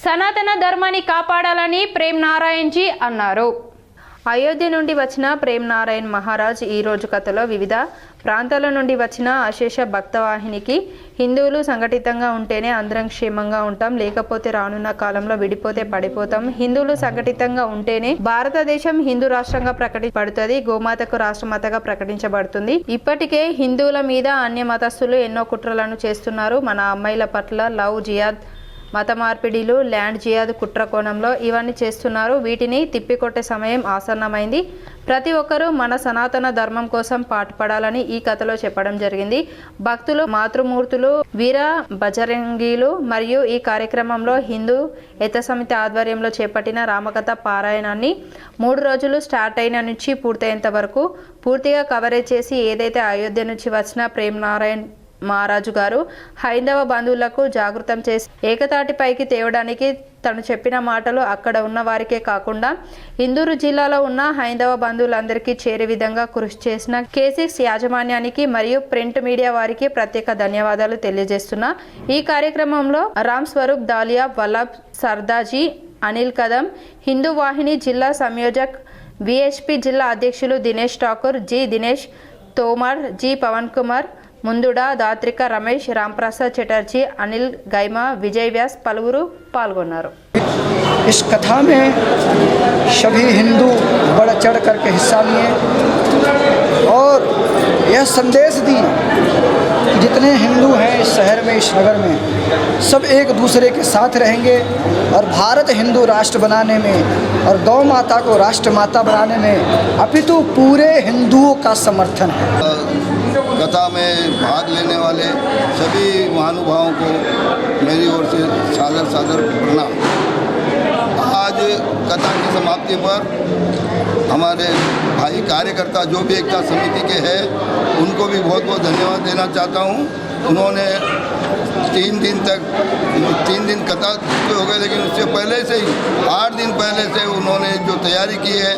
సనాతన ధర్మాన్ని కాపాడాలని ప్రేమ్ నారాయణ్ జీ అన్నారు. అయోధ్య నుండి వచ్చిన ప్రేమ్ నారాయణ్ మహారాజ్ ఈ రోజు కథలో వివిధ ప్రాంతాల నుండి వచ్చిన అశేష భక్తవాహినికి హిందువులు సంఘటితంగా ఉంటేనే అందరం క్షేమంగా ఉంటాం, లేకపోతే రానున్న కాలంలో విడిపోతే పడిపోతాం. హిందువులు సంఘటితంగా ఉంటేనే భారతదేశం హిందూ రాష్ట్రంగా ప్రకటించబడుతుంది, గోమాతకు రాష్ట్రమాతగా ప్రకటించబడుతుంది. ఇప్పటికే హిందువుల మీద అన్య మతస్థులు ఎన్నో కుట్రలను చేస్తున్నారు. మన అమ్మాయిల పట్ల లవ్ జిహాద్, మత మార్పిడిలు, ల్యాండ్ జిహాద్ కుట్ర కోణంలో ఇవన్నీ చేస్తున్నారు. వీటిని తిప్పికొట్టే సమయం ఆసన్నమైంది. ప్రతి ఒక్కరూ మన సనాతన ధర్మం కోసం పాటుపడాలని ఈ కథలో చెప్పడం జరిగింది. భక్తులు, మాతృమూర్తులు, వీర బజరంగీలు మరియు ఈ కార్యక్రమంలో హిందూ యత సమితి ఆధ్వర్యంలో చేపట్టిన రామకథ పారాయణాన్ని 3 రోజులు స్టార్ట్ అయిన నుంచి పూర్తయ్యేంత వరకు పూర్తిగా కవరేజ్ చేసి ఏదైతే అయోధ్య నుంచి వచ్చిన ప్రేమ్ నారాయణ్ మహారాజు గారు హైందవ బంధువులకు జాగృతం చేసి ఏకతాటిపైకి తేవడానికి తను చెప్పిన మాటలు అక్కడ ఉన్న వారికే కాకుండా ఇందూరు జిల్లాలో ఉన్న హైందవ బంధువులందరికీ చేరే విధంగా కృషి చేసిన K6 యాజమాన్యానికి మరియు ప్రింట్ మీడియా వారికి ప్రత్యేక ధన్యవాదాలు తెలియజేస్తున్నా. ఈ కార్యక్రమంలో రామ్ స్వరూప్ దాలియా, వల్లభ్ సర్దాజీ, అనిల్ కదం, హిందూ వాహిని జిల్లా సంయోజక్, VHP జిల్లా అధ్యక్షులు దినేష్ ఠాకూర్, జి దినేష్ తోమర్, జి పవన్ కుమార్, ముందుడా, దాత్రిక రమేష్, రాంప్రసాద్ చటర్జీ, అనిల్ గైమా, विजय व्यास पलवुरु पाल्गोन्नारु। इस कथा में सभी हिंदू बढ़ चढ़ करके हिस्सा लिए और यह संदेश दी कि जितने हिंदू हैं इस शहर में, इस नगर में, सब एक दूसरे के साथ रहेंगे और भारत हिंदू राष्ट्र बनाने में और गौ माता को राष्ट्र माता बनाने में अपितु पूरे हिंदुओं का समर्थन है। कथा में भाग लेने वाले सभी महानुभावों को मेरी ओर से सादर सादर प्रणाम। आज कथा की समाप्ति पर हमारे भाई कार्यकर्ता जो भी एकता समिति के हैं उनको भी बहुत बहुत धन्यवाद देना चाहता हूँ। उन्होंने 3 दिन कथा हो गए, लेकिन उससे पहले से ही 8 दिन पहले से उन्होंने जो तैयारी की है